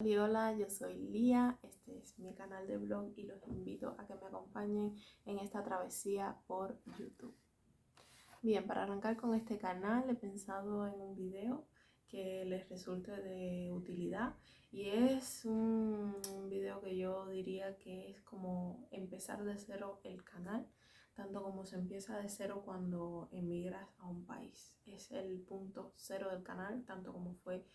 Hola, yo soy Lía, este es mi canal de blog y los invito a que me acompañen en esta travesía por YouTube. Bien, para arrancar con este canal he pensado en un video que les resulte de utilidad y es un video que yo diría que es como empezar de cero el canal, tanto como se empieza de cero cuando emigras a un país. Es el punto cero del canal, tanto como fue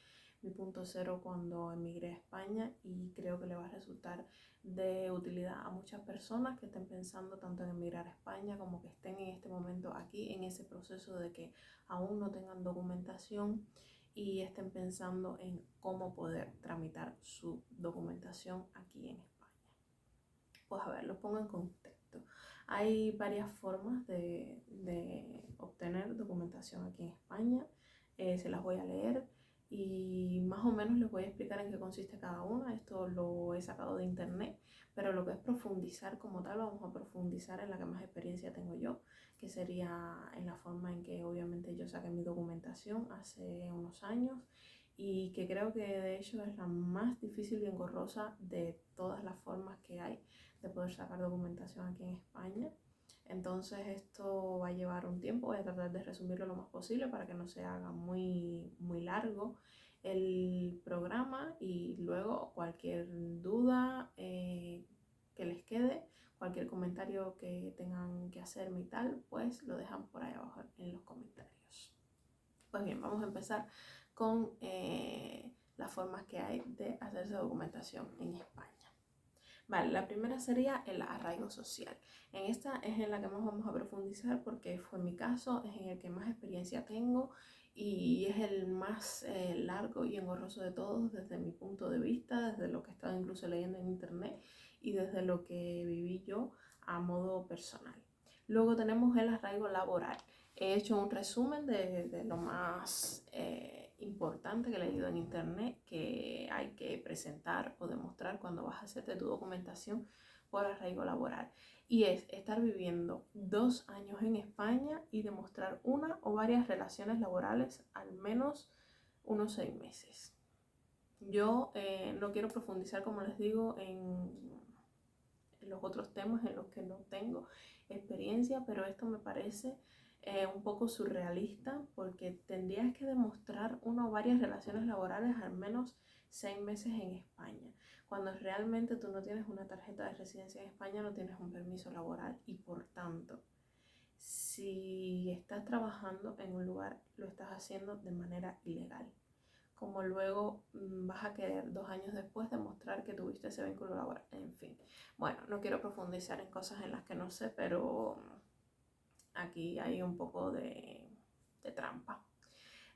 mi punto cero cuando emigré a España, y creo que le va a resultar de utilidad a muchas personas que estén pensando tanto en emigrar a España como que estén en este momento aquí en ese proceso de que aún no tengan documentación y estén pensando en cómo poder tramitar su documentación aquí en España. Pues a ver, lo pongo en contexto. Hay varias formas de obtener documentación aquí en España. Se las voy a leer y más o menos les voy a explicar en qué consiste cada una. Esto lo he sacado de internet, pero lo que es profundizar como tal, vamos a profundizar en la que más experiencia tengo yo, que sería en la forma en que obviamente yo saqué mi documentación hace unos años y que creo que de hecho es la más difícil y engorrosa de todas las formas que hay de poder sacar documentación aquí en España. Entonces esto va a llevar un tiempo, voy a tratar de resumirlo lo más posible para que no se haga muy largo el programa, y luego cualquier duda que les quede, cualquier comentario que tengan que hacerme y tal, pues lo dejan por ahí abajo en los comentarios. Pues bien, vamos a empezar con las formas que hay de hacerse documentación en España. Vale, la primera sería el arraigo social. En esta es en la que más vamos a profundizar porque fue mi caso, es en el que más experiencia tengo y es el más largo y engorroso de todos desde mi punto de vista, desde lo que he estado incluso leyendo en internet y desde lo que viví yo a modo personal. Luego tenemos el arraigo laboral. He hecho un resumen de lo más importante que he leído en internet que hay que presentar o demostrar cuando vas a hacerte tu documentación por arraigo laboral. Y es estar viviendo 2 años en España y demostrar una o varias relaciones laborales al menos unos 6 meses. Yo no quiero profundizar, como les digo, en los otros temas en los que no tengo experiencia, pero esto me parece un poco surrealista porque tendrías que demostrar una o varias relaciones laborales al menos 6 meses en España, cuando realmente tú no tienes una tarjeta de residencia en España, no tienes un permiso laboral y por tanto, si estás trabajando en un lugar, lo estás haciendo de manera ilegal. Como luego vas a querer 2 años después demostrar que tuviste ese vínculo laboral. En fin, bueno, no quiero profundizar en cosas en las que no sé, pero aquí hay un poco de trampa.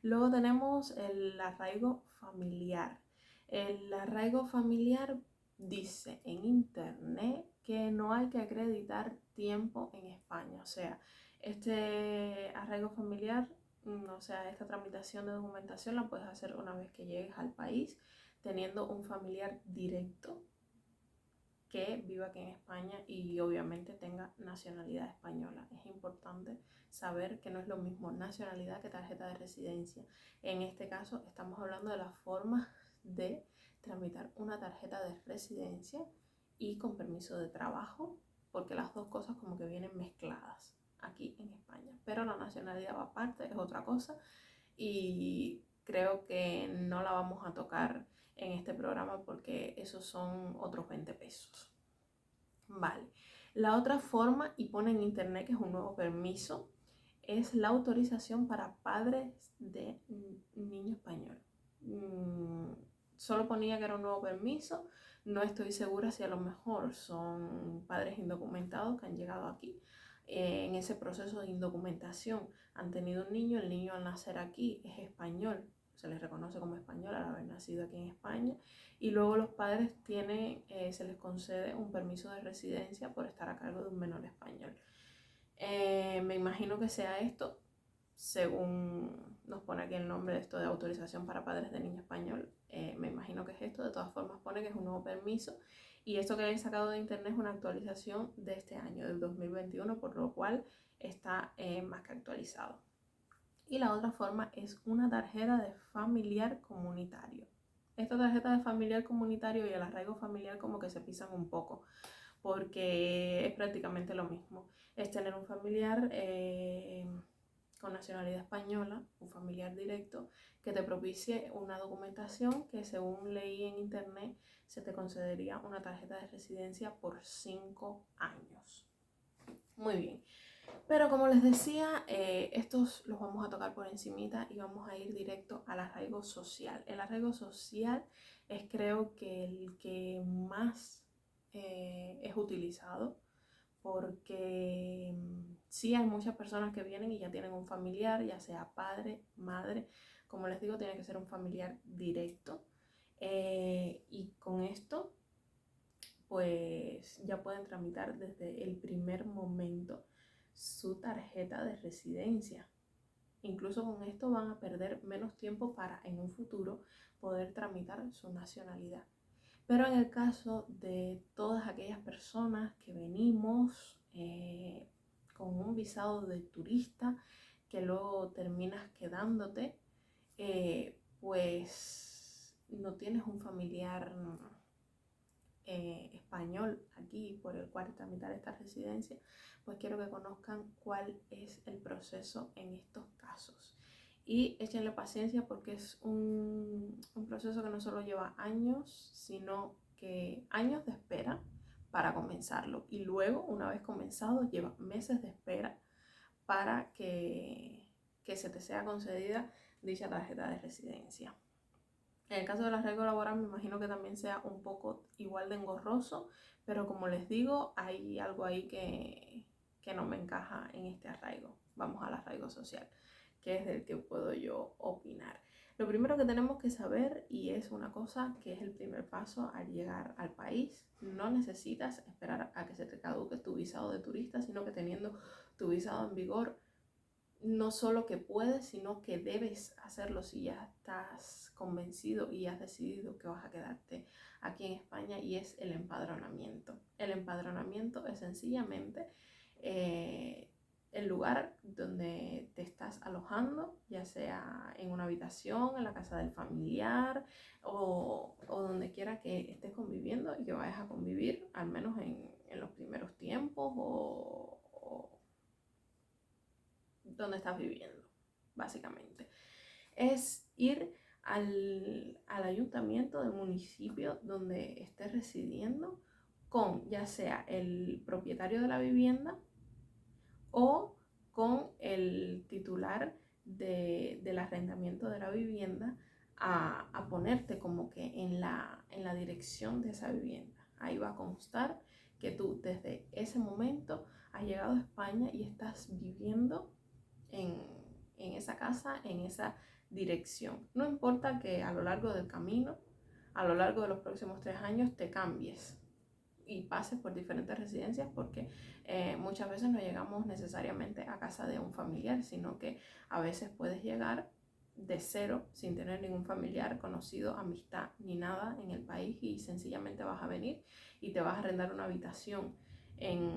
Luego tenemos el arraigo familiar. El arraigo familiar dice en internet que no hay que acreditar tiempo en España. O sea, este arraigo familiar, o sea, esta tramitación de documentación la puedes hacer una vez que llegues al país, teniendo un familiar directo que viva aquí en España y obviamente tenga nacionalidad española. Es importante saber que no es lo mismo nacionalidad que tarjeta de residencia. En este caso estamos hablando de la forma de tramitar una tarjeta de residencia y con permiso de trabajo, porque las dos cosas como que vienen mezcladas aquí en España. Pero la nacionalidad va aparte, es otra cosa, y creo que no la vamos a tocar en este programa porque esos son otros 20 pesos. Vale, la otra forma, y pone en internet que es un nuevo permiso, es la autorización para padres de niño español. Solo ponía que era un nuevo permiso, no estoy segura si a lo mejor son padres indocumentados que han llegado aquí. En ese proceso de indocumentación han tenido un niño, el niño al nacer aquí es español, se les reconoce como español al haber nacido aquí en España, y luego los padres tienen, se les concede un permiso de residencia por estar a cargo de un menor español. Me imagino que sea esto, según nos pone aquí el nombre de esto de autorización para padres de niño español, me imagino que es esto. De todas formas pone que es un nuevo permiso, y esto que he sacado de internet es una actualización de este año, del 2021, por lo cual está más que actualizado. Y la otra forma es una tarjeta de familiar comunitario. esta tarjeta de familiar comunitario y el arraigo familiar como que se pisan un poco, porque es prácticamente lo mismo. Es tener un familiar con nacionalidad española, un familiar directo, que te propicie una documentación que, según leí en internet, se te concedería una tarjeta de residencia por 5 años. Muy bien. Pero como les decía, estos los vamos a tocar por encimita y vamos a ir directo al arraigo social. El arraigo social es, creo que, el que más es utilizado, porque sí hay muchas personas que vienen y ya tienen un familiar, ya sea padre, madre. Como les digo, tiene que ser un familiar directo. Y con esto, pues ya pueden tramitar desde el primer momento su tarjeta de residencia. Incluso con esto van a perder menos tiempo para en un futuro poder tramitar su nacionalidad. Pero en el caso de todas aquellas personas que venimos con un visado de turista, que luego terminas quedándote, pues no tienes un familiar español aquí por el cual tramitar esta residencia, pues quiero que conozcan cuál es el proceso en estos casos. Y échenle paciencia, porque es un proceso que no solo lleva años, sino que años de espera para comenzarlo. Y luego, una vez comenzado, lleva meses de espera para que se te sea concedida dicha tarjeta de residencia. En el caso del arraigo laboral, me imagino que también sea un poco igual de engorroso, pero como les digo, hay algo ahí que no me encaja en este arraigo. Vamos al arraigo social, que es del que puedo yo opinar. Lo primero que tenemos que saber, y es una cosa que es el primer paso al llegar al país, no necesitas esperar a que se te caduque tu visado de turista, sino que teniendo tu visado en vigor, no solo que puedes, sino que debes hacerlo si ya estás convencido y has decidido que vas a quedarte aquí en España, y es el empadronamiento. El empadronamiento es sencillamente el lugar donde te estás alojando, ya sea en una habitación, en la casa del familiar o donde quiera que estés conviviendo y que vayas a convivir, al menos en los primeros tiempos, o donde estás viviendo, básicamente. Es ir al ayuntamiento del municipio donde estés residiendo con ya sea el propietario de la vivienda o con el titular del arrendamiento de la vivienda, a ponerte como que en la dirección de esa vivienda. Ahí va a constar que tú desde ese momento has llegado a España y estás viviendo en esa casa, en esa dirección. No importa que a lo largo del camino, a lo largo de los próximos 3 años, te cambies y pases por diferentes residencias, porque muchas veces no llegamos necesariamente a casa de un familiar, sino que a veces puedes llegar de cero, sin tener ningún familiar, conocido, amistad ni nada en el país, y sencillamente vas a venir y te vas a arrendar una habitación en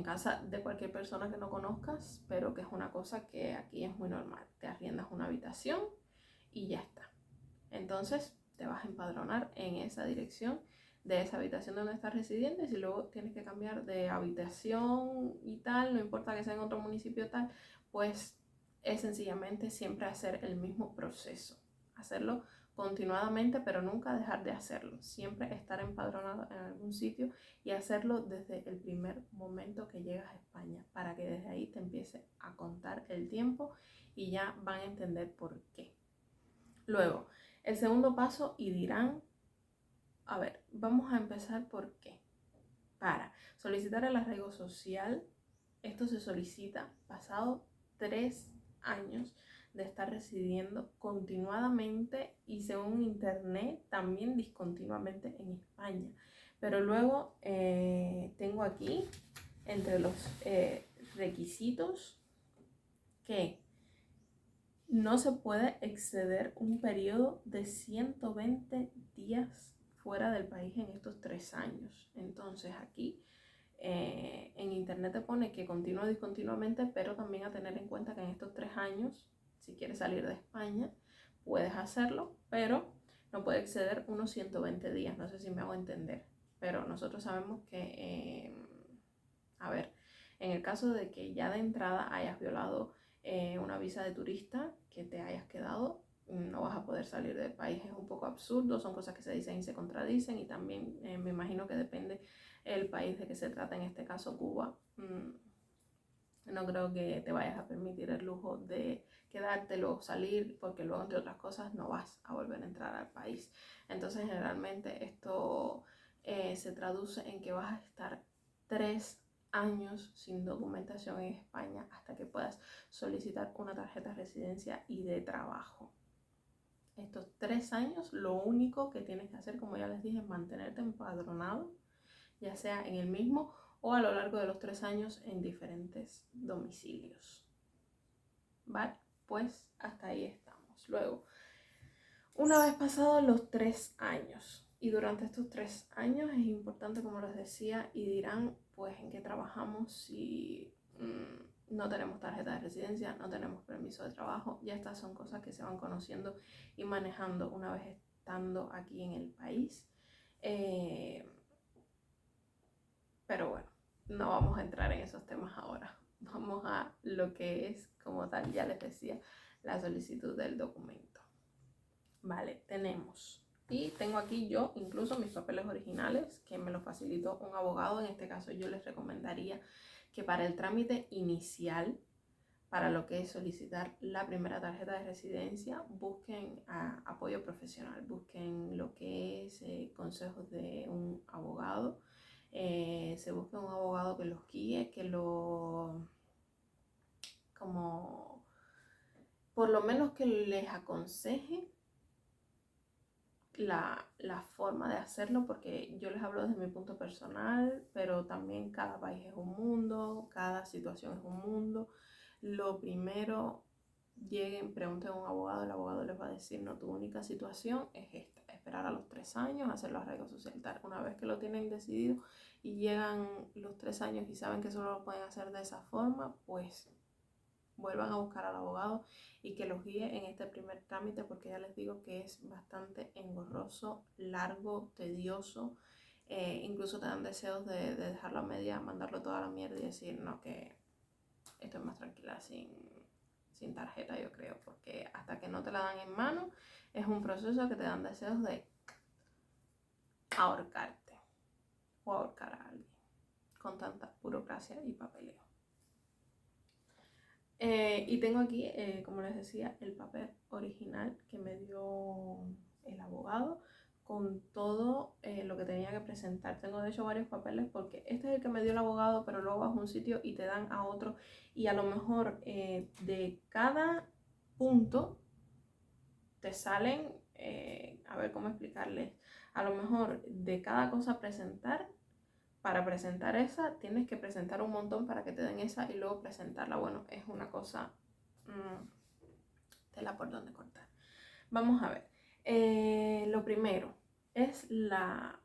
casa de cualquier persona que no conozcas, pero que es una cosa que aquí es muy normal. Te arriendas una habitación y ya está. Entonces te vas a empadronar en esa dirección de esa habitación donde estás residiendo, y si luego tienes que cambiar de habitación y tal, no importa que sea en otro municipio tal, pues es sencillamente siempre hacer el mismo proceso, hacerlo continuadamente, pero nunca dejar de hacerlo, siempre estar empadronado en algún sitio y hacerlo desde el primer momento que llegas a España, para que desde ahí te empiece a contar el tiempo y ya van a entender por qué. Luego, el segundo paso, y dirán, a ver, vamos a empezar por qué. Para solicitar el arraigo social, esto se solicita pasado 3 años de estar residiendo continuadamente y, según internet, también discontinuamente en España. Pero luego tengo aquí entre los requisitos que no se puede exceder un periodo de 120 días fuera del país en estos 3 años. Entonces aquí en internet te pone que continúa discontinuamente, pero también a tener en cuenta que en estos 3 años, si quieres salir de España, puedes hacerlo, pero no puede exceder unos 120 días. No sé si me hago entender, pero nosotros sabemos que, a ver, en el caso de que ya de entrada hayas violado una visa de turista, que te hayas quedado, no vas a poder salir del país. Es un poco absurdo, son cosas que se dicen y se contradicen, y también me imagino que depende el país de que se trata, en este caso Cuba. No creo que te vayas a permitir el lujo de quedártelo, salir, porque luego, entre otras cosas, no vas a volver a entrar al país. Entonces, generalmente esto se traduce en que vas a estar 3 años sin documentación en España hasta que puedas solicitar una tarjeta de residencia y de trabajo. Estos 3 años, lo único que tienes que hacer, como ya les dije, es mantenerte empadronado, ya sea en el mismo o a lo largo de los 3 años en diferentes domicilios. ¿Vale? Pues hasta ahí estamos. Luego, una vez pasados los 3 años, y durante estos 3 años es importante, como les decía, y dirán, pues, ¿en qué trabajamos si no tenemos tarjeta de residencia, no tenemos permiso de trabajo? Ya estas son cosas que se van conociendo y manejando una vez estando aquí en el país. Pero bueno, no vamos a entrar en esos temas ahora. Vamos a lo que es, como tal, ya les decía, la solicitud del documento. Vale, tengo aquí yo incluso mis papeles originales que me los facilitó un abogado. En este caso yo les recomendaría que para el trámite inicial, para lo que es solicitar la primera tarjeta de residencia, busquen apoyo profesional, busquen lo que es consejos de un abogado. Se busque un abogado que los guíe, como, por lo menos que les aconseje la forma de hacerlo, porque yo les hablo desde mi punto personal, pero también cada país es un mundo, cada situación es un mundo. Lo primero, lleguen, pregunten a un abogado, el abogado les va a decir, no, tu única situación es esta, esperar a los 3 años, hacer los arreglos sociales, tal. Una vez que lo tienen decidido y llegan los 3 años y saben que solo lo pueden hacer de esa forma, pues vuelvan a buscar al abogado y que los guíe en este primer trámite, porque ya les digo que es bastante engorroso, largo, tedioso. Incluso te dan deseos de dejarlo a media, mandarlo toda a la mierda y decir, no, que estoy más tranquila sin tarjeta, yo creo, porque hasta que no te la dan en mano es un proceso que te dan deseos de ahorcarte o ahorcar a alguien con tanta burocracia y papeleo. Y tengo aquí, como les decía, el papel original que me dio el abogado con todo lo que tenía que presentar. Tengo de hecho varios papeles, porque este es el que me dio el abogado, pero luego vas a un sitio y te dan a otro, y a lo mejor de cada punto te salen, a ver cómo explicarles, a lo mejor de cada cosa a presentar. Para presentar esa, tienes que presentar un montón para que te den esa y luego presentarla. Bueno, es una cosa, tela por donde cortar. Vamos a ver. Lo primero es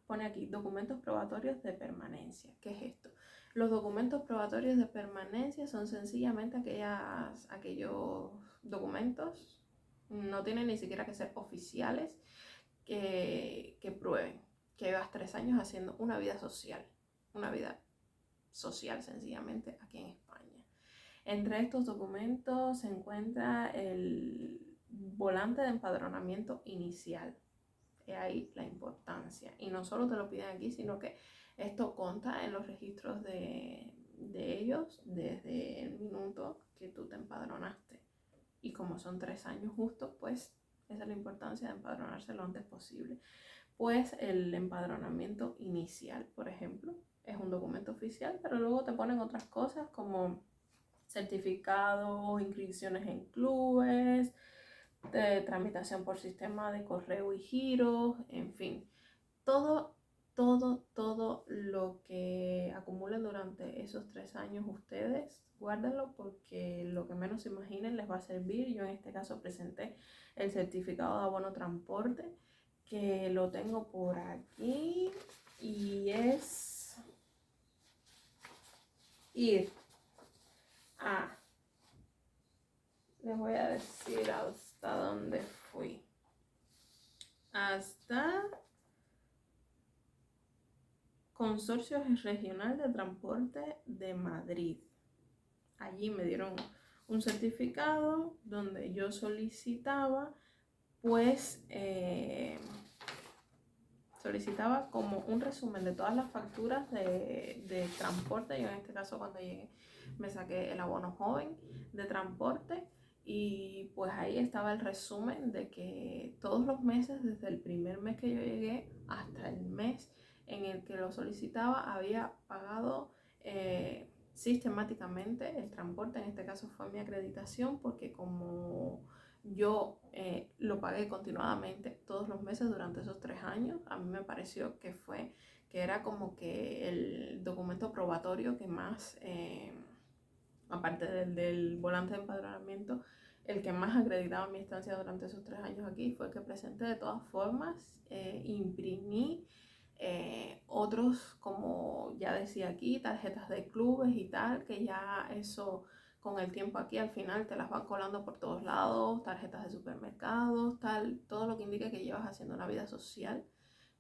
pone aquí, documentos probatorios de permanencia. ¿Qué es esto? Los documentos probatorios de permanencia son sencillamente aquellos documentos, no tienen ni siquiera que ser oficiales, que prueben que llevas 3 años haciendo una vida social sencillamente aquí en España. Entre estos documentos se encuentra el volante de empadronamiento inicial. Es ahí la importancia. Y no solo te lo piden aquí, sino que esto consta en los registros de ellos desde el minuto que tú te empadronaste. Y como son 3 años justos, pues esa es la importancia de empadronarse lo antes posible. Pues el empadronamiento inicial, por ejemplo, es un documento oficial, pero luego te ponen otras cosas como certificados, inscripciones en clubes, de tramitación por sistema de correo y giros, en fin, todo lo que acumulen durante esos 3 años ustedes, guárdenlo, porque lo que menos se imaginen les va a servir. Yo en este caso presenté el certificado de abono transporte, que lo tengo por aquí, y es ir a, les voy a decir hasta dónde fui. hasta Consorcio Regional de Transporte de Madrid. Allí me dieron un certificado donde yo solicitaba, pues, solicitaba como un resumen de todas las facturas de transporte. Yo en este caso cuando llegué me saqué el abono joven de transporte y pues ahí estaba el resumen de que todos los meses, desde el primer mes que yo llegué hasta el mes en el que lo solicitaba, había pagado sistemáticamente el transporte. En este caso fue mi acreditación, porque como yo lo pagué continuadamente todos los meses durante esos 3 años, a mí me pareció que era como que el documento probatorio que más, aparte del volante de empadronamiento, el que más acreditaba mi estancia durante esos 3 años aquí. Fue que presenté. De todas formas, imprimí otros, como ya decía aquí, tarjetas de clubes y tal, que ya eso con el tiempo aquí al final te las van colando por todos lados, tarjetas de supermercados, tal, todo lo que indique que llevas haciendo una vida social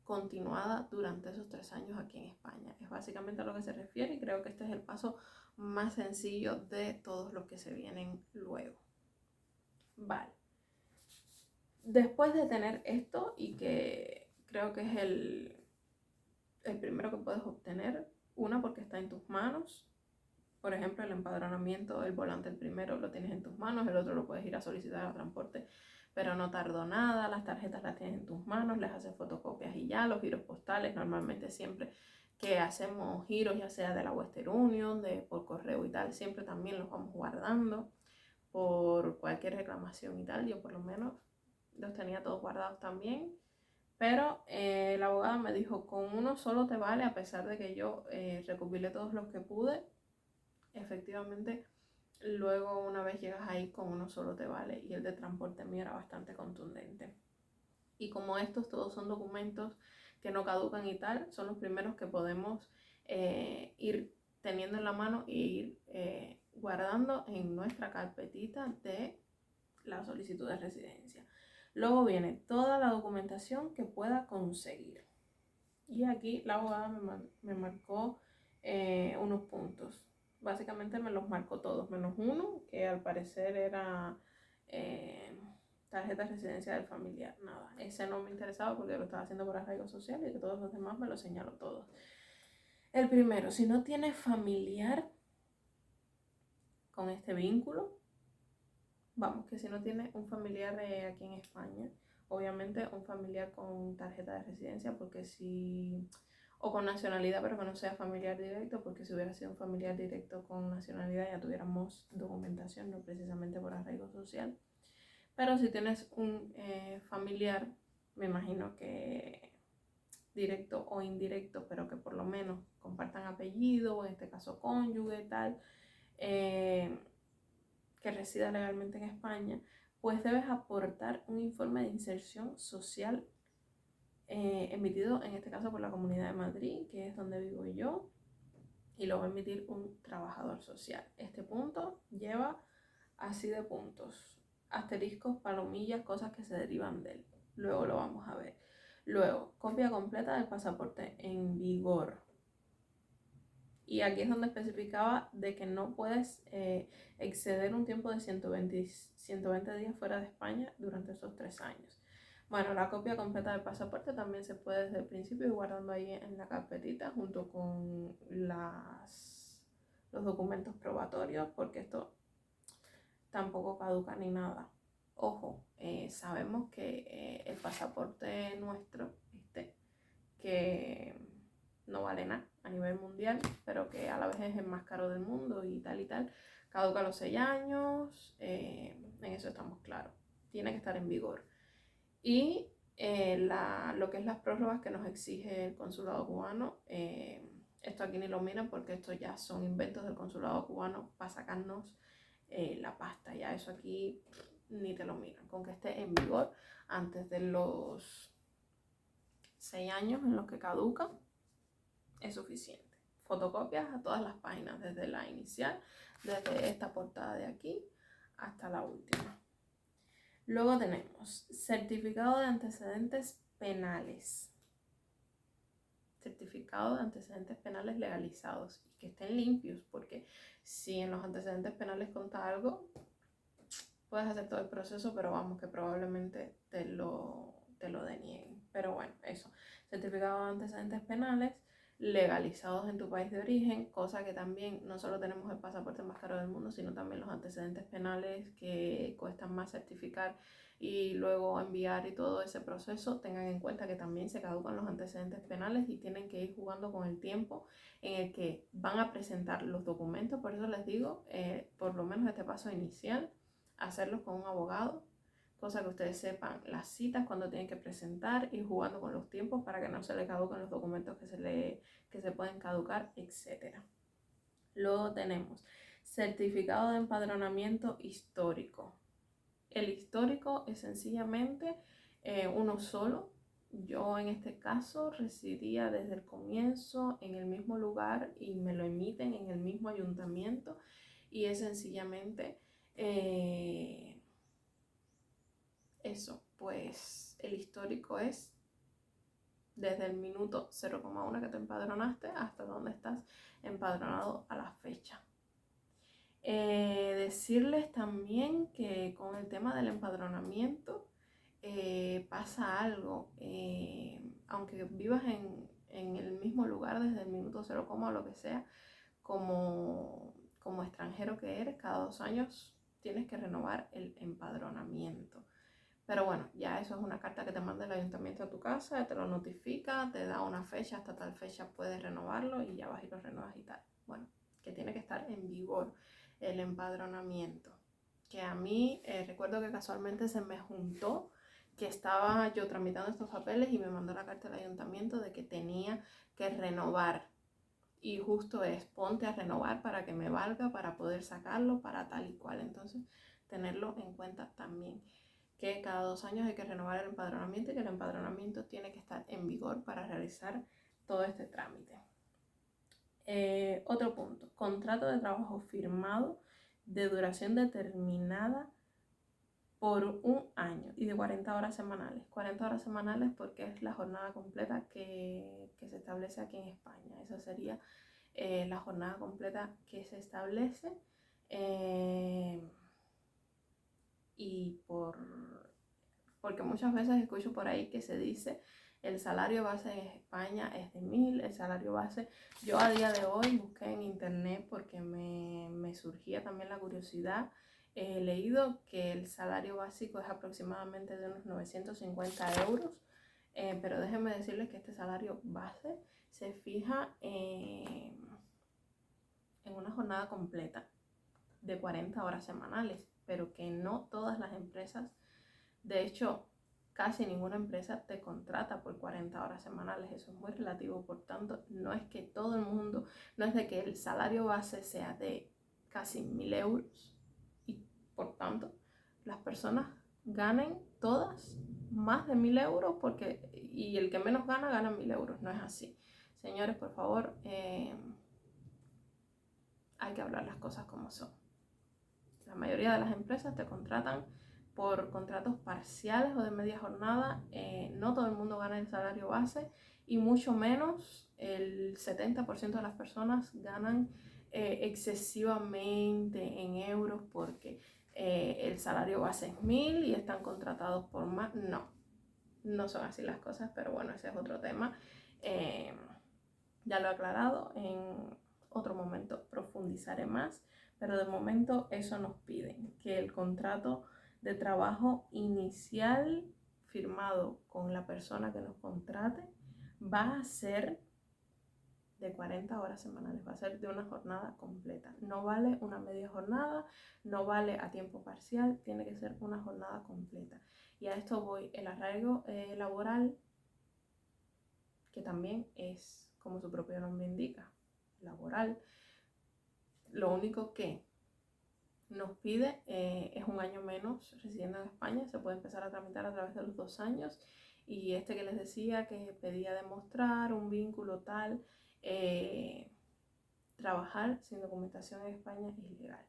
continuada durante esos 3 años aquí en España. Es básicamente a lo que se refiere, y creo que este es el paso más sencillo de todos los que se vienen luego. Vale. Después de tener esto, y que creo que es el primero que puedes obtener, porque está en tus manos. Por ejemplo, el empadronamiento, el volante, el primero lo tienes en tus manos, el otro lo puedes ir a solicitar a transporte, pero no tardó nada. Las tarjetas las tienes en tus manos, les haces fotocopias y ya. Los giros postales, normalmente siempre que hacemos giros, ya sea de la Western Union, por correo y tal, siempre también los vamos guardando por cualquier reclamación y tal. Yo por lo menos los tenía todos guardados también. Pero la abogada me dijo, con uno solo te vale, a pesar de que yo recopilé todos los que pude. Efectivamente, luego una vez llegas ahí, con uno solo te vale, y el de transporte mío era bastante contundente. Y como estos todos son documentos que no caducan y tal, son los primeros que podemos ir teniendo en la mano e ir guardando en nuestra carpetita de la solicitud de residencia. Luego viene toda la documentación que pueda conseguir. Y aquí la abogada me marcó unos puntos. Básicamente me los marcó todos, menos uno, que al parecer era tarjeta de residencia del familiar. Nada, ese no me interesaba porque lo estaba haciendo por arraigo social, y que todos los demás me lo señaló todos. El primero, si no tienes familiar con este vínculo, vamos, que si no tienes un familiar aquí en España, obviamente un familiar con tarjeta de residencia, porque si, o con nacionalidad, pero que no sea familiar directo, porque si hubiera sido un familiar directo con nacionalidad ya tuviéramos documentación, no precisamente por arraigo social. Pero si tienes un familiar, me imagino que directo o indirecto, pero que por lo menos compartan apellido, en este caso cónyuge, tal, que resida legalmente en España, pues debes aportar un informe de inserción social emitido en este caso por la Comunidad de Madrid, que es donde vivo yo, y lo va a emitir un trabajador social. Este punto lleva así de puntos, asteriscos, palomillas, cosas que se derivan de él. Luego lo vamos a ver. Luego, copia completa del pasaporte en vigor. Y aquí es donde especificaba de que no puedes exceder un tiempo de 120 días fuera de España durante esos 3 años. Bueno, la copia completa del pasaporte también se puede desde el principio ir guardando ahí en la carpetita junto con los documentos probatorios, porque esto tampoco caduca ni nada. Ojo, sabemos que el pasaporte nuestro, que no vale nada a nivel mundial, pero que a la vez es el más caro del mundo y tal, caduca a los 6 años, en eso estamos claros, tiene que estar en vigor. Y lo que es las prórrogas que nos exige el consulado cubano, esto aquí ni lo miran, porque esto ya son inventos del consulado cubano para sacarnos la pasta. Ya eso aquí ni te lo miran, con que esté en vigor antes de los 6 años en los que caduca es suficiente. Fotocopias a todas las páginas, desde la inicial, desde esta portada de aquí hasta la última. Luego tenemos certificado de antecedentes penales. Certificado de antecedentes penales legalizados y que estén limpios, porque si en los antecedentes penales consta algo, puedes hacer todo el proceso, pero vamos, que probablemente te lo denieguen. Pero bueno, eso, certificado de antecedentes penales legalizados en tu país de origen, cosa que también no solo tenemos el pasaporte más caro del mundo, sino también los antecedentes penales que cuestan más certificar y luego enviar y todo ese proceso. Tengan en cuenta que también se caducan los antecedentes penales y tienen que ir jugando con el tiempo en el que van a presentar los documentos. Por eso les digo, por lo menos este paso inicial, hacerlos con un abogado, cosa que ustedes sepan las citas cuando tienen que presentar, y jugando con los tiempos para que no se le caduquen los documentos que se pueden caducar, etc. Luego tenemos certificado de empadronamiento histórico. El histórico es sencillamente uno solo. Yo en este caso residía desde el comienzo en el mismo lugar y me lo emiten en el mismo ayuntamiento, y es sencillamente eso, pues el histórico es desde el minuto 0,1 que te empadronaste hasta donde estás empadronado a la fecha. Decirles también que con el tema del empadronamiento pasa algo, aunque vivas en el mismo lugar desde el minuto 0, o lo que sea, como extranjero que eres, cada 2 años tienes que renovar el empadronamiento. Pero bueno, ya eso es una carta que te manda el ayuntamiento a tu casa, te lo notifica, te da una fecha, hasta tal fecha puedes renovarlo y ya vas y lo renuevas y tal. Bueno, que tiene que estar en vigor el empadronamiento. Que a mí, recuerdo que casualmente se me juntó que estaba yo tramitando estos papeles y me mandó la carta del ayuntamiento de que tenía que renovar. Y justo es, ponte a renovar para que me valga, para poder sacarlo, para tal y cual. Entonces, tenerlo en cuenta también, que cada 2 años hay que renovar el empadronamiento y que el empadronamiento tiene que estar en vigor para realizar todo este trámite. Otro punto, contrato de trabajo firmado de duración determinada por 1 año y de 40 horas semanales. 40 horas semanales porque es la jornada completa que se establece aquí en España. Esa sería la jornada completa que se establece. Y porque muchas veces escucho por ahí que se dice el salario base en España es de 1000, el salario base. Yo a día de hoy busqué en internet porque me surgía también la curiosidad. He leído que el salario básico es aproximadamente de unos 950 euros, pero déjenme decirles que este salario base se fija en una jornada completa de 40 horas semanales, pero que no todas las empresas, de hecho, casi ninguna empresa te contrata por 40 horas semanales. Eso es muy relativo, por tanto, no es que todo el mundo, no es de que el salario base sea de casi 1000 euros y por tanto las personas ganen todas más de 1000 euros y el que menos gana 1000 euros. No es así. Señores, por favor, hay que hablar las cosas como son. La mayoría de las empresas te contratan por contratos parciales o de media jornada. No todo el mundo gana el salario base y mucho menos el 70% de las personas ganan excesivamente en euros porque el salario base es 1000 y están contratados por más. No son así las cosas, pero bueno, ese es otro tema. Ya lo he aclarado, en otro momento profundizaré más. Pero de momento eso nos piden, que el contrato de trabajo inicial firmado con la persona que nos contrate va a ser de 40 horas semanales, va a ser de una jornada completa. No vale una media jornada, no vale a tiempo parcial, tiene que ser una jornada completa. Y a esto voy, el arraigo laboral, que también es, como su propio nombre indica, laboral. Lo único que nos pide es 1 año menos residiendo en España. Se puede empezar a tramitar a través de los 2 años. Y este que les decía que pedía demostrar un vínculo tal, trabajar sin documentación en España es ilegal.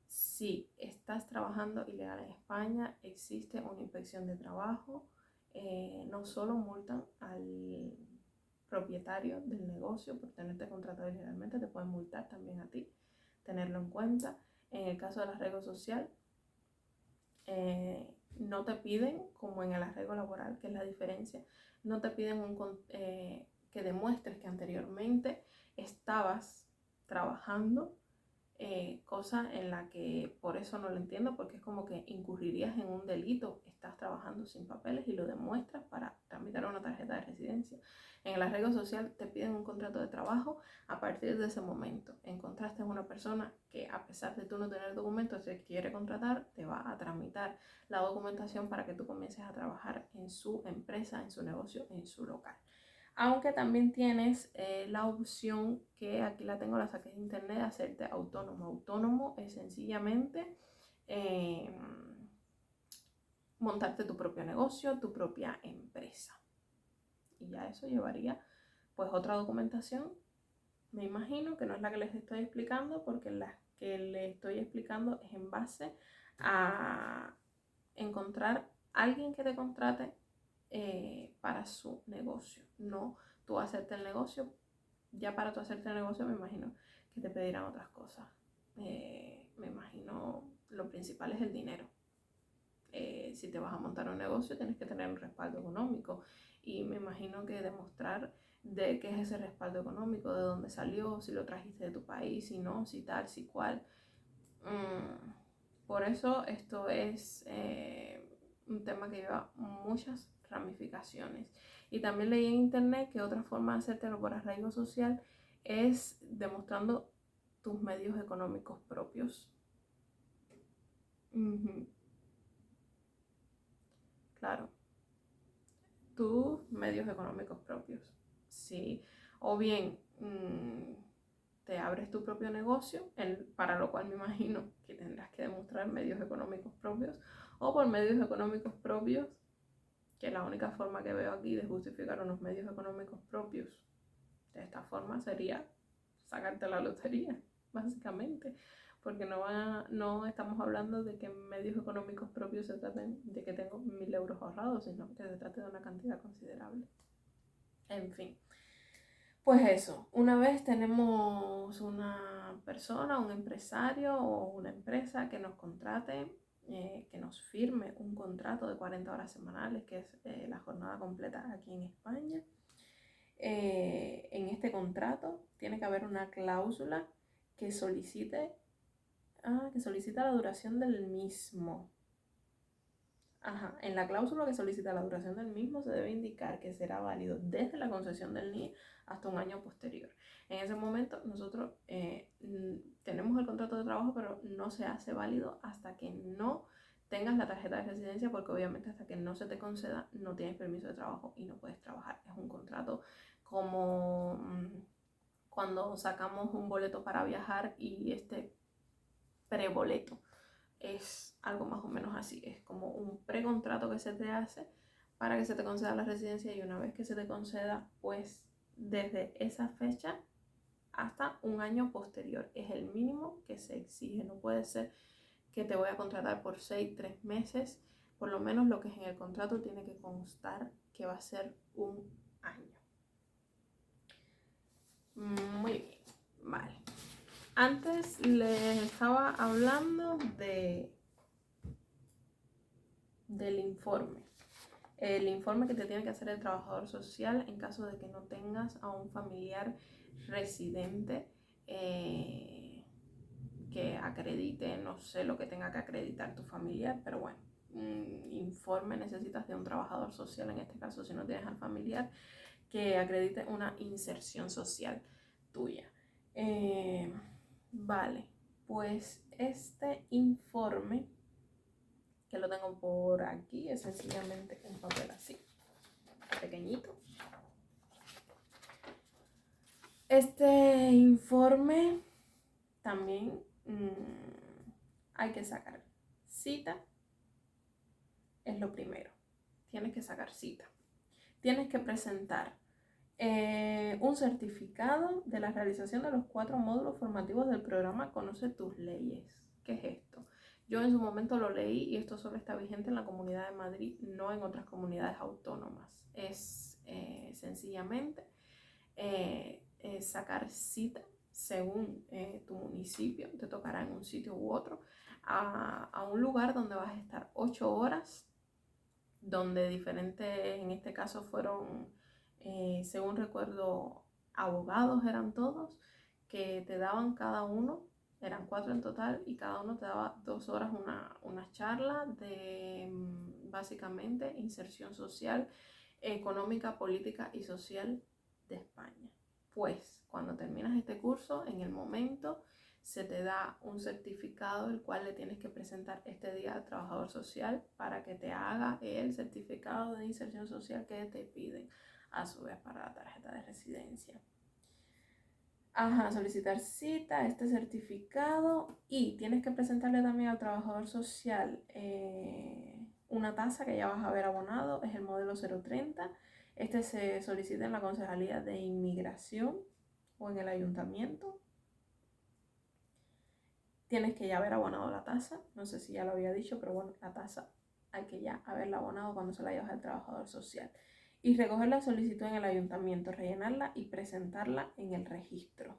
Si estás trabajando ilegal en España, existe una inspección de trabajo no solo multan al propietario del negocio por tenerte contratado ilegalmente, te pueden multar también a ti, tenerlo en cuenta. En el caso del arraigo social, no te piden, como en el arraigo laboral, que es la diferencia, no te piden que demuestres que anteriormente estabas trabajando, cosa en la que por eso no lo entiendo, porque es como que incurrirías en un delito, estás trabajando sin papeles y lo demuestras para tramitar una tarjeta de residencia. En el arraigo social te piden un contrato de trabajo. A partir de ese momento encontraste una persona que, a pesar de tú no tener documentos, te quiere contratar, te va a tramitar la documentación para que tú comiences a trabajar en su empresa, en su negocio, en su local. Aunque también tienes la opción, que aquí la tengo, la saqué de internet, de hacerte autónomo. Autónomo es sencillamente montarte tu propio negocio, tu propia empresa. Y ya eso llevaría pues otra documentación. Me imagino que no es la que les estoy explicando, porque la que les estoy explicando es en base a encontrar alguien que te contrate para su negocio. No tú hacerte el negocio. Ya para tú hacerte el negocio me imagino que te pedirán otras cosas. Me imagino lo principal es el dinero. Si te vas a montar un negocio tienes que tener un respaldo económico, y me imagino que demostrar de qué es ese respaldo económico, de dónde salió, si lo trajiste de tu país, si no, si tal, si cual. Por eso esto es un tema que lleva muchas ramificaciones. Y también leí en internet que otra forma de hacértelo por arraigo social es demostrando tus medios económicos propios. Claro, tus medios económicos propios. Sí, o bien te abres tu propio negocio, para lo cual me imagino que tendrás que demostrar medios económicos propios, o por medios económicos propios, que la única forma que veo aquí de justificar unos medios económicos propios de esta forma sería sacarte la lotería, básicamente, porque no estamos hablando de que en medios económicos propios se traten de que tengo 1.000 euros ahorrados, sino que se trate de una cantidad considerable. En fin, pues eso, una vez tenemos una persona, un empresario o una empresa que nos contrate, que nos firme un contrato de 40 horas semanales, que es la jornada completa aquí en España. En este contrato tiene que haber una cláusula que solicita la duración del mismo. En la cláusula que solicita la duración del mismo se debe indicar que será válido desde la concesión del NIE hasta un año posterior. En ese momento nosotros tenemos el contrato de trabajo, pero no se hace válido hasta que no tengas la tarjeta de residencia, porque obviamente hasta que no se te conceda no tienes permiso de trabajo y no puedes trabajar. Es un contrato como cuando sacamos un boleto para viajar, y este preboleto es algo más o menos así. Es como un precontrato que se te hace para que se te conceda la residencia, y una vez que se te conceda, pues desde esa fecha hasta un año posterior es el mínimo que se exige. No puede ser que te voy a contratar por 3 meses. Por lo menos lo que es en el contrato tiene que constar que va a ser un año. Muy bien, vale. Antes les estaba hablando del informe. El informe que te tiene que hacer el trabajador social en caso de que no tengas a un familiar residente que acredite, no sé lo que tenga que acreditar tu familiar, pero bueno, informe necesitas de un trabajador social, en este caso si no tienes al familiar, que acredite una inserción social tuya. Vale, pues este informe, que lo tengo por aquí, es sencillamente un papel así, pequeñito. Este informe también hay que sacar cita, es lo primero. Tienes que sacar cita. Tienes que presentar un certificado de la realización de los 4 módulos formativos del programa Conoce tus leyes. ¿Qué es esto? Yo en su momento lo leí y esto solo está vigente en la Comunidad de Madrid, no en otras comunidades autónomas. Es sencillamente sacar cita según tu municipio, te tocará en un sitio u otro, a un lugar donde vas a estar 8 horas, donde diferentes, en este caso fueron, según recuerdo, abogados eran todos, que te daban cada uno, eran 4 en total, y cada uno te daba 2 horas una charla de básicamente inserción social, económica, política y social de España. Pues cuando terminas este curso, en el momento se te da un certificado el cual le tienes que presentar este día al trabajador social para que te haga el certificado de inserción social que te piden a su vez para la tarjeta de residencia. Ajá, solicitar cita, este certificado, y tienes que presentarle también al trabajador social una tasa que ya vas a haber abonado, es el modelo 030. Este se solicita en la Concejalía de Inmigración o en el ayuntamiento. Tienes que ya haber abonado la tasa, no sé si ya lo había dicho, pero bueno, la tasa hay que ya haberla abonado cuando se la llevas al trabajador social. Y recoger la solicitud en el ayuntamiento, rellenarla y presentarla en el registro.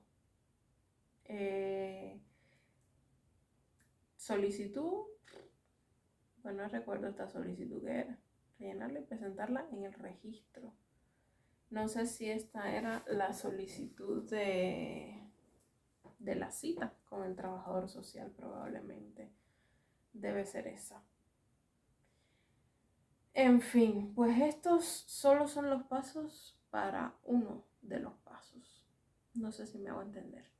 Solicitud, pues no recuerdo esta solicitud que era, rellenarla y presentarla en el registro. No sé si esta era la solicitud de la cita con el trabajador social, probablemente debe ser esa. En fin, pues estos solo son los pasos para uno de los pasos. No sé si me hago entender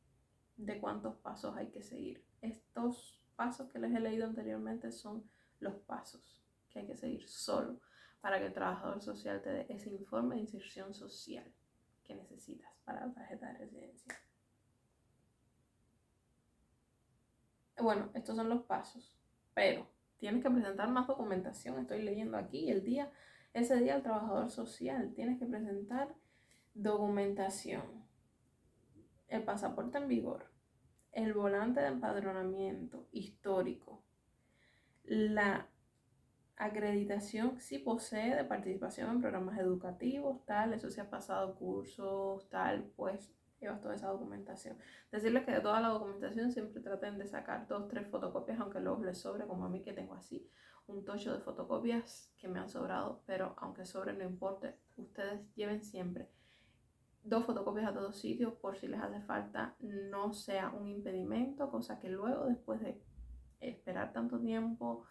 de cuántos pasos hay que seguir. Estos pasos que les he leído anteriormente son los pasos que hay que seguir solo para que el trabajador social te dé ese informe de inserción social que necesitas para la tarjeta de residencia. Bueno, estos son los pasos, pero tienes que presentar más documentación. Estoy leyendo aquí ese día el trabajador social tienes que presentar documentación, el pasaporte en vigor, el volante de empadronamiento histórico, la acreditación si posee de participación en programas educativos, tal, eso si has pasado cursos, tal, pues llevas toda esa documentación. Decirles que de toda la documentación siempre traten de sacar 2-3 fotocopias, aunque luego les sobre, como a mí que tengo así un tocho de fotocopias que me han sobrado, pero aunque sobre no importe, ustedes lleven siempre 2 fotocopias a todos sitios por si les hace falta, no sea un impedimento, cosa que luego después de esperar tanto tiempo,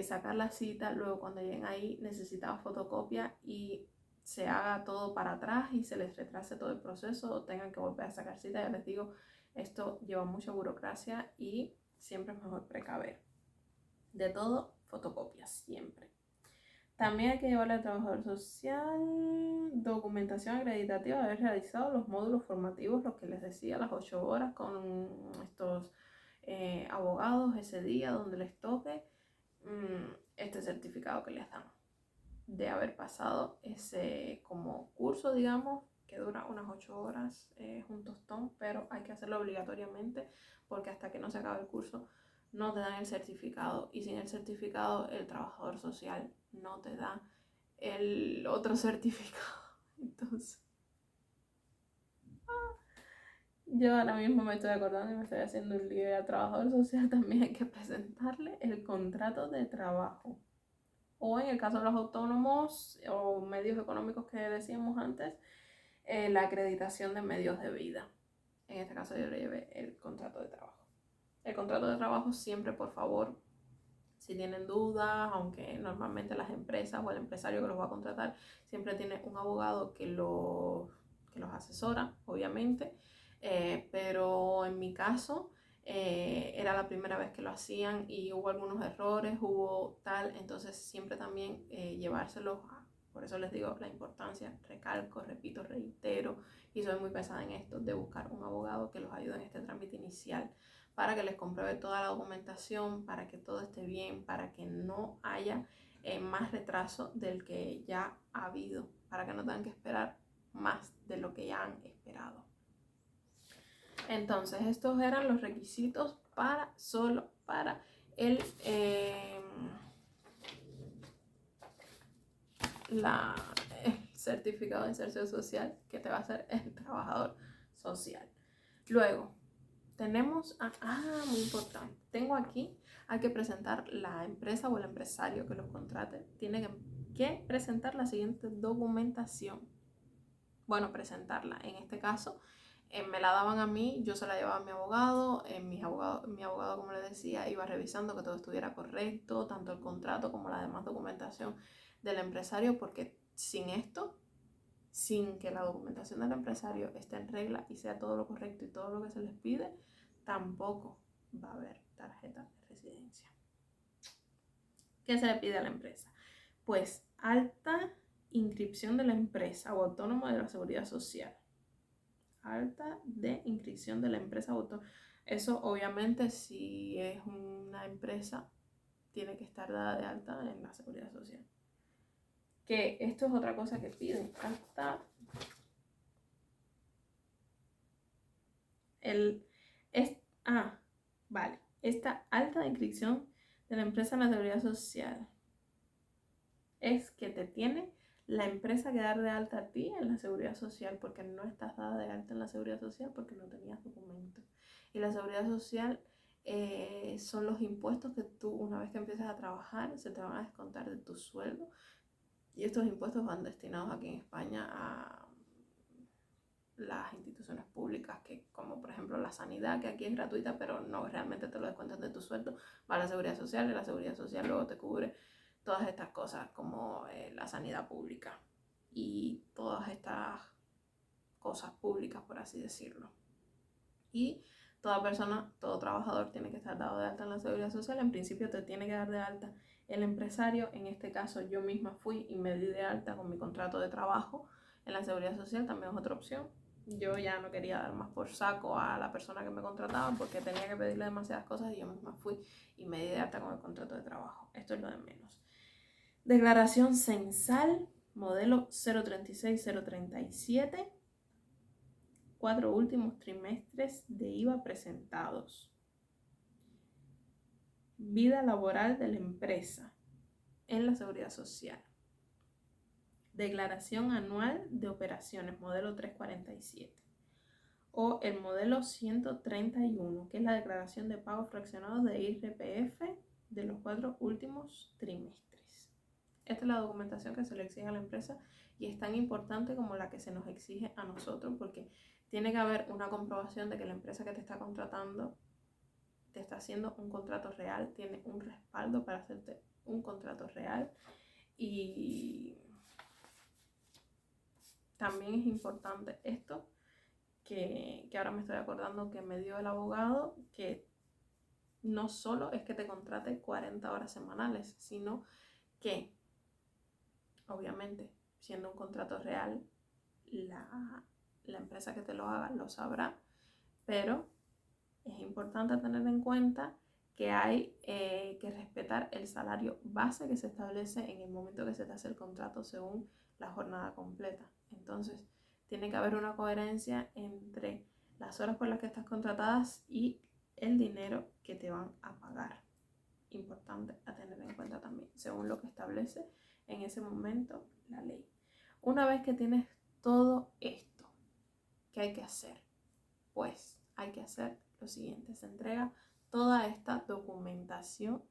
sacar la cita, luego cuando lleguen ahí necesitaba fotocopia y se haga todo para atrás y se les retrase todo el proceso o tengan que volver a sacar cita. Ya les digo, esto lleva mucha burocracia y siempre es mejor precaver. De todo, fotocopias, siempre. También hay que llevarle al trabajador social documentación acreditativa de haber realizado los módulos formativos, lo que les decía, las 8 horas con estos abogados ese día donde les toque, este certificado que les dan de haber pasado ese como curso, digamos, que dura unas 8 horas, es un tostón, pero hay que hacerlo obligatoriamente porque hasta que no se acabe el curso no te dan el certificado, y sin el certificado el trabajador social no te da el otro certificado. Entonces, yo ahora mismo me estoy acordando y me estoy haciendo un lío. Al trabajador social también hay que presentarle el contrato de trabajo. O en el caso de los autónomos o medios económicos que decíamos antes, la acreditación de medios de vida. En este caso yo le llevé el contrato de trabajo. El contrato de trabajo siempre, por favor, si tienen dudas, aunque normalmente las empresas o el empresario que los va a contratar siempre tiene un abogado que los asesora, obviamente, pero en mi caso era la primera vez que lo hacían y hubo algunos errores, hubo tal, entonces siempre también llevárselos a... Por eso les digo la importancia, recalco, repito, reitero, y soy muy pesada en esto, de buscar un abogado que los ayude en este trámite inicial, para que les compruebe toda la documentación, para que todo esté bien, para que no haya más retraso del que ya ha habido, para que no tengan que esperar más de lo que ya han esperado. Entonces, estos eran los requisitos solo para el certificado de inserción social que te va a hacer el trabajador social. Luego, tenemos, muy importante, tengo aquí, hay que presentar la empresa o el empresario que los contrate, tiene que presentar la siguiente documentación. Bueno, presentarla, en este caso, me la daban a mí, yo se la llevaba a mi abogado, mi abogado, como les decía, iba revisando que todo estuviera correcto, tanto el contrato como la demás documentación del empresario, porque sin esto, sin que la documentación del empresario esté en regla y sea todo lo correcto y todo lo que se les pide, tampoco va a haber tarjeta de residencia. ¿Qué se le pide a la empresa? Pues alta inscripción de la empresa o autónomo de la seguridad social. Alta de inscripción de la empresa autónoma. Eso obviamente si es una empresa tiene que estar dada de alta en la seguridad social. Que esto es otra cosa que piden. Esta alta de inscripción de la empresa en la seguridad social es que te tiene la empresa que dar de alta a ti en la seguridad social porque no estás dada de alta en la seguridad social porque no tenías documentos. Y la seguridad social son los impuestos que tú, una vez que empiezas a trabajar, se te van a descontar de tu sueldo. Y estos impuestos van destinados aquí en España a las instituciones públicas, que como por ejemplo la sanidad, que aquí es gratuita, pero no realmente te lo descuentan de tu sueldo, va a la seguridad social y la seguridad social luego te cubre todas estas cosas como la sanidad pública y todas estas cosas públicas, por así decirlo. Y toda persona, todo trabajador tiene que estar dado de alta en la seguridad social. En principio te tiene que dar de alta el empresario. En este caso yo misma fui y me di de alta con mi contrato de trabajo en la seguridad social, también es otra opción. Yo ya no quería dar más por saco a la persona que me contrataba porque tenía que pedirle demasiadas cosas y yo misma fui y me di de alta con el contrato de trabajo. Esto es lo de menos. Declaración censal, modelo 036-037. 4 últimos trimestres de IVA presentados. Vida laboral de la empresa en la seguridad social. Declaración anual de operaciones, modelo 347. O el modelo 131, que es la declaración de pago fraccionado de IRPF de los 4 últimos trimestres. Esta es la documentación que se le exige a la empresa y es tan importante como la que se nos exige a nosotros porque tiene que haber una comprobación de que la empresa que te está contratando te está haciendo un contrato real, tiene un respaldo para hacerte un contrato real. Y también es importante esto que ahora me estoy acordando que me dio el abogado, que no solo es que te contrate 40 horas semanales, sino que obviamente siendo un contrato real la empresa que te lo haga lo sabrá, pero es importante tener en cuenta que hay que respetar el salario base que se establece en el momento que se te hace el contrato según la jornada completa. Entonces, tiene que haber una coherencia entre las horas por las que estás contratadas y el dinero que te van a pagar. Importante a tener en cuenta también, según lo que establece en ese momento la ley. Una vez que tienes todo esto, ¿qué hay que hacer? Pues hay que hacer lo siguiente: se entrega toda esta documentación.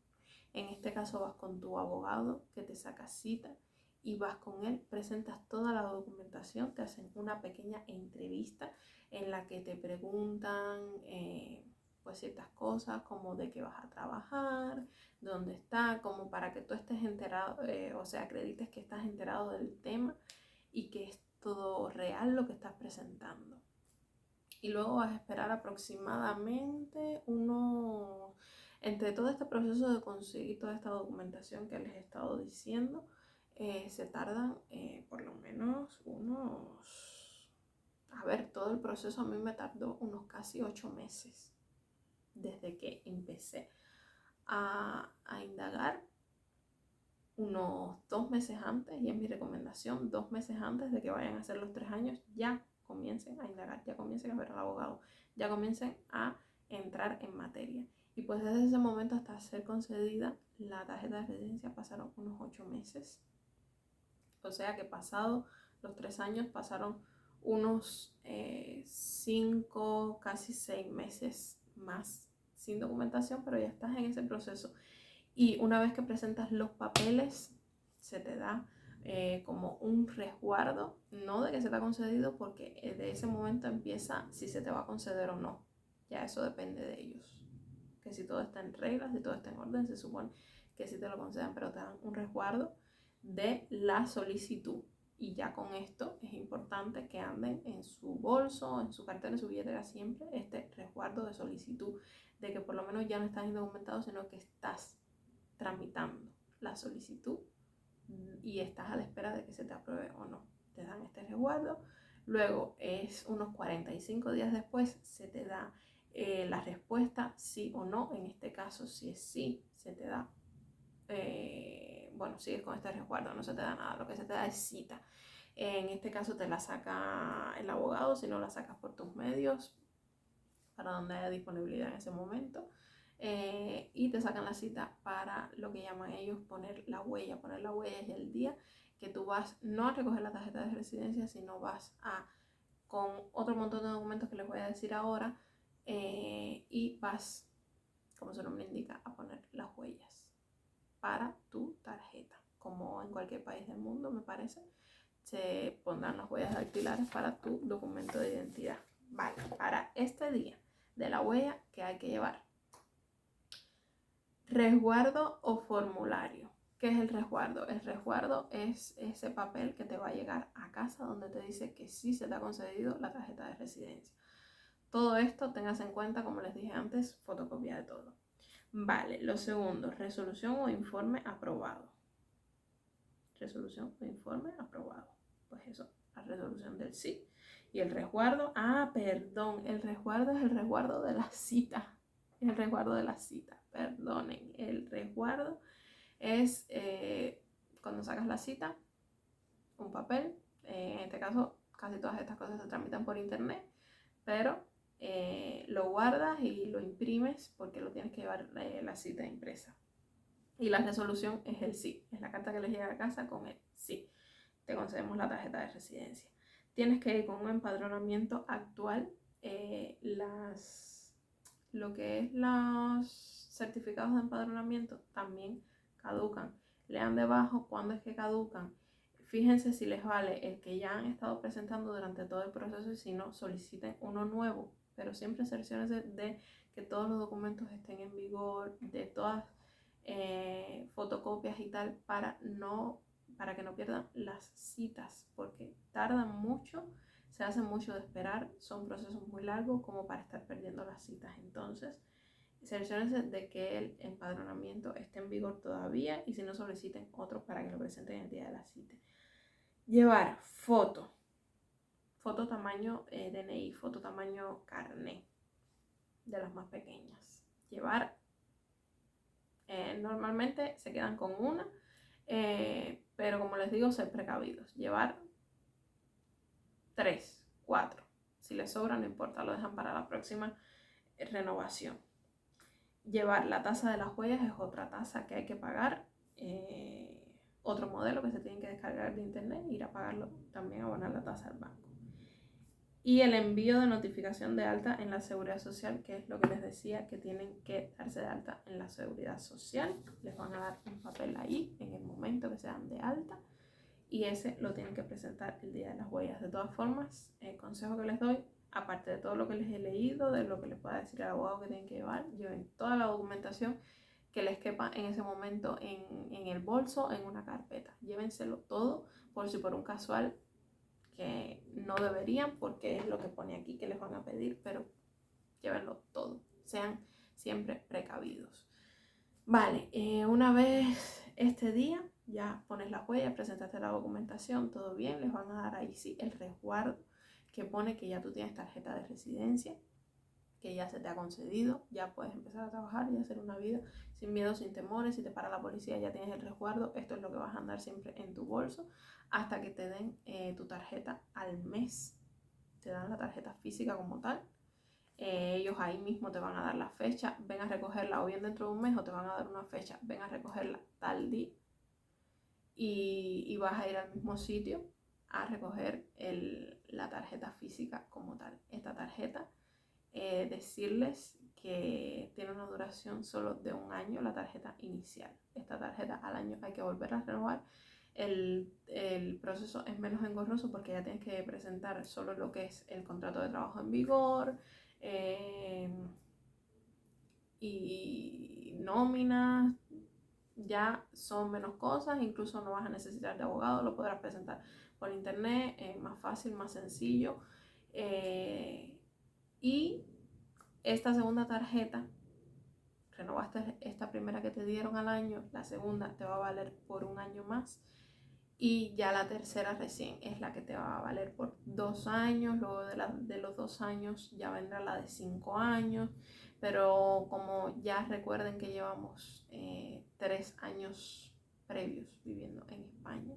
En este caso vas con tu abogado que te saca cita y vas con él, presentas toda la documentación, te hacen una pequeña entrevista en la que te preguntan pues ciertas cosas como de qué vas a trabajar, dónde está, como para que tú estés enterado, o sea, acredites que estás enterado del tema y que es todo real lo que estás presentando. Y luego vas a esperar aproximadamente entre todo este proceso de conseguir toda esta documentación que les he estado diciendo, se tardan por lo menos todo el proceso a mí me tardó unos casi 8 meses desde que empecé a indagar, unos 2 meses antes, y es mi recomendación, 2 meses antes de que vayan a hacer los 3 años, ya comiencen a indagar, ya comiencen a ver al abogado, ya comiencen a entrar en materia. Y pues desde ese momento hasta ser concedida la tarjeta de residencia pasaron unos 8 meses. O sea que pasado los 3 años pasaron unos 5, casi 6 meses más sin documentación, pero ya estás en ese proceso. Y una vez que presentas los papeles, se te da como un resguardo, no de que se te ha concedido, porque de ese momento empieza si se te va a conceder o no. Ya eso depende de ellos. Que si todo está en regla, si todo está en orden, se supone que sí te lo conceden, pero te dan un resguardo de la solicitud. Y ya con esto es importante que anden en su bolso, en su cartera, en su billetera siempre este resguardo de solicitud, de que por lo menos ya no estás indocumentado, sino que estás tramitando la solicitud y estás a la espera de que se te apruebe o no. Te dan este resguardo. Luego es unos 45 días después se te da la respuesta sí o no. En este caso, si es sí, se te da, bueno, sigues con este resguardo, no se te da nada, lo que se te da es cita. En este caso te la saca el abogado, si no la sacas por tus medios, para donde haya disponibilidad en ese momento. Y te sacan la cita para lo que llaman ellos poner la huella. Poner la huella es el día que tú vas no a recoger la tarjeta de residencia, sino vas a, con otro montón de documentos que les voy a decir ahora, y vas, como su nombre indica, a poner las huellas para tu tarjeta. Como en cualquier país del mundo, me parece, se pondrán las huellas dactilares para tu documento de identidad. Vale, para este día de la huella, que hay que llevar: resguardo o formulario. ¿Qué es el resguardo? El resguardo es ese papel que te va a llegar a casa donde te dice que sí se te ha concedido la tarjeta de residencia. Todo esto, tengas en cuenta, como les dije antes, fotocopia de todo. Vale, lo segundo, resolución o informe aprobado. Resolución o informe aprobado. Pues eso, la resolución del sí. Y el resguardo, perdón, el resguardo es el resguardo de la cita. El resguardo de la cita, perdonen. El resguardo es cuando sacas la cita, un papel. En este caso, casi todas estas cosas se tramitan por internet, pero lo guardas y lo imprimes porque lo tienes que llevar la cita impresa. Y la resolución es el sí, es la carta que les llega a casa con el sí. Te concedemos la tarjeta de residencia. Tienes que ir con un empadronamiento actual. Lo que es los certificados de empadronamiento también caducan. Lean debajo cuándo es que caducan. Fíjense si les vale el que ya han estado presentando durante todo el proceso, y si no, soliciten uno nuevo. Pero siempre cerciórense de que todos los documentos estén en vigor, de todas fotocopias y tal, para que no pierdan las citas, porque tardan mucho, se hace mucho de esperar, son procesos muy largos como para estar perdiendo las citas. Entonces, cerciórense de que el empadronamiento esté en vigor todavía, y si no, soliciten otro para que lo presenten el día de la cita. Llevar foto tamaño DNI, foto tamaño carné, de las más pequeñas. Llevar, normalmente se quedan con una, pero como les digo, ser precavidos. Llevar 3, 4. Si les sobra, no importa, lo dejan para la próxima renovación. Llevar la tasa de las huellas, es otra tasa que hay que pagar. Otro modelo que se tienen que descargar de internet, ir a pagarlo también, abonar la tasa al banco. Y el envío de notificación de alta en la Seguridad Social, que es lo que les decía, que tienen que darse de alta en la Seguridad Social. Les van a dar un papel ahí en el momento que se dan de alta, y ese lo tienen que presentar el día de las huellas. De todas formas, el consejo que les doy, aparte de todo lo que les he leído, de lo que les pueda decir el abogado que tienen que llevar, lleven toda la documentación que les quepa en ese momento en el bolso, en una carpeta. Llévenselo todo, por si por un casual, que no deberían, porque es lo que pone aquí que les van a pedir, pero llévenlo todo. Sean siempre precavidos. Vale, una vez este día ya pones la huella, presentaste la documentación, todo bien, les van a dar ahí sí el resguardo que pone que ya tú tienes tarjeta de residencia, que ya se te ha concedido, ya puedes empezar a trabajar y hacer una vida sin miedo, sin temores. Si te para la policía, ya tienes el resguardo. Esto es lo que vas a andar siempre en tu bolso hasta que te den tu tarjeta al mes. Te dan la tarjeta física como tal, Ellos ahí mismo te van a dar la fecha, ven a recogerla o bien dentro de un mes, o te van a dar una fecha, ven a recogerla tal día, y vas a ir al mismo sitio a recoger la tarjeta física como tal. Esta tarjeta, decirles que tiene una duración solo de un año, la tarjeta inicial. Esta tarjeta al año hay que volver a renovar. El proceso es menos engorroso porque ya tienes que presentar solo lo que es el contrato de trabajo en vigor, y nóminas. Ya son menos cosas, incluso no vas a necesitar de abogado, lo podrás presentar por internet, más fácil, más sencillo. Y esta segunda tarjeta, renovaste esta primera que te dieron al año, la segunda te va a valer por un año más, y ya la tercera recién es la que te va a valer por 2 años. Luego de los 2 años ya vendrá la de 5 años, pero como ya recuerden que llevamos 3 años previos viviendo en España,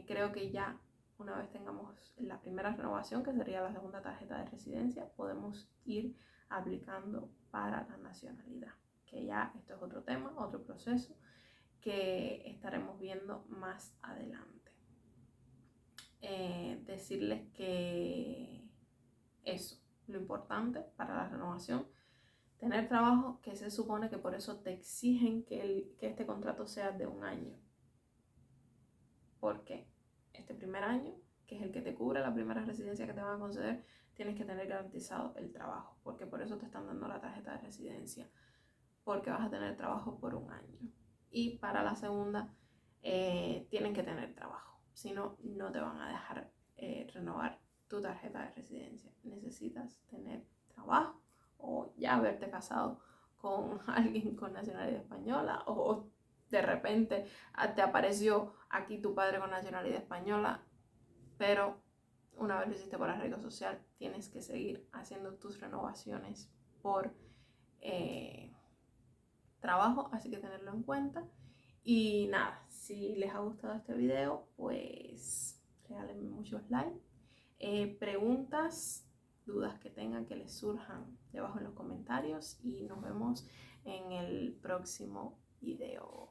creo que ya una vez tengamos la primera renovación, que sería la segunda tarjeta de residencia, podemos ir aplicando para la nacionalidad, que ya esto es otro tema, otro proceso que estaremos viendo más adelante. Decirles que eso, lo importante para la renovación, tener trabajo, que se supone que por eso te exigen que este contrato sea de un año. Porque este primer año, que es el que te cubre la primera residencia que te van a conceder, tienes que tener garantizado el trabajo, porque por eso te están dando la tarjeta de residencia, porque vas a tener trabajo por un año. Y para la segunda, tienen que tener trabajo, si no, no te van a dejar renovar tu tarjeta de residencia. Necesitas tener trabajo o ya haberte casado con alguien con nacionalidad española, o de repente te apareció aquí tu padre con nacionalidad española, pero una vez lo hiciste por arraigo social, tienes que seguir haciendo tus renovaciones por trabajo, así que tenerlo en cuenta. Y nada, si les ha gustado este video, pues regálenme muchos likes. Preguntas, dudas que tengan, que les surjan debajo en los comentarios, y nos vemos en el próximo video.